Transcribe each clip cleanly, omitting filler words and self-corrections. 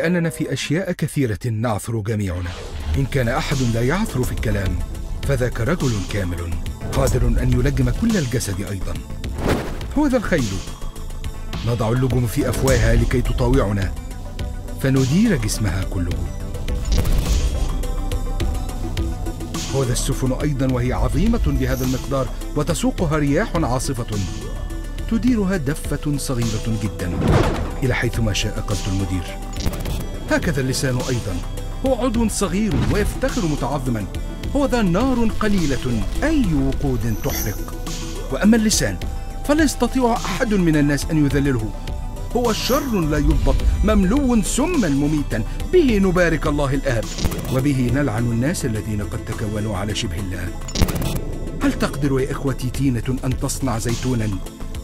لأننا في أشياء كثيرة نعثر جميعنا. إن كان أحد لا يعثر في الكلام فذاك رجل كامل قادر أن يلجم كل الجسد أيضا. هو ذا الخيل، نضع اللجم في أفواهها لكي تطاوعنا فندير جسمها كله. هو ذا السفن أيضا، وهي عظيمة بهذا المقدار وتسوقها رياح عاصفة تديرها دفة صغيرة جدا إلى حيث ما شاء قصد المدير. هكذا اللسان أيضا، هو عضو صغير ويفتخر متعظما. هو ذا نار قليلة أي وقود تحرق. وأما اللسان فلا يستطيع أحد من الناس أن يذلله. هو شر لا يضبط، مملو سما مميتا، به نبارك الله الآب وبه نلعن الناس الذين قد تكونوا على شبه الله. هل تقدر يا إخوتي تينة أن تصنع زيتونا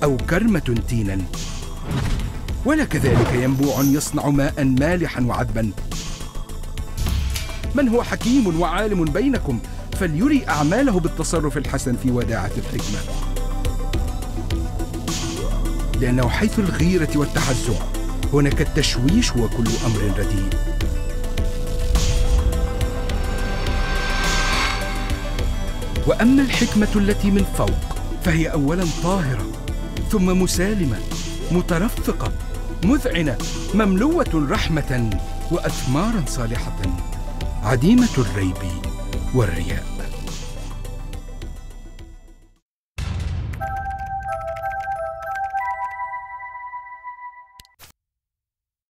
أو كرمة تينا؟ ولا كذلك ينبوع يصنع ماء مالحا وعذبا. من هو حكيم وعالم بينكم فليري أعماله بالتصرف الحسن في وداعة الحكمة، لأنه حيث الغيرة والتحزب هناك التشويش وكل أمر رديء. وأما الحكمة التي من فوق فهي أولا طاهرة، ثم مسالمة، مترفقة، مذعنة، مملوة رحمة وأثمارا صالحة، عديمة الريب والرياء.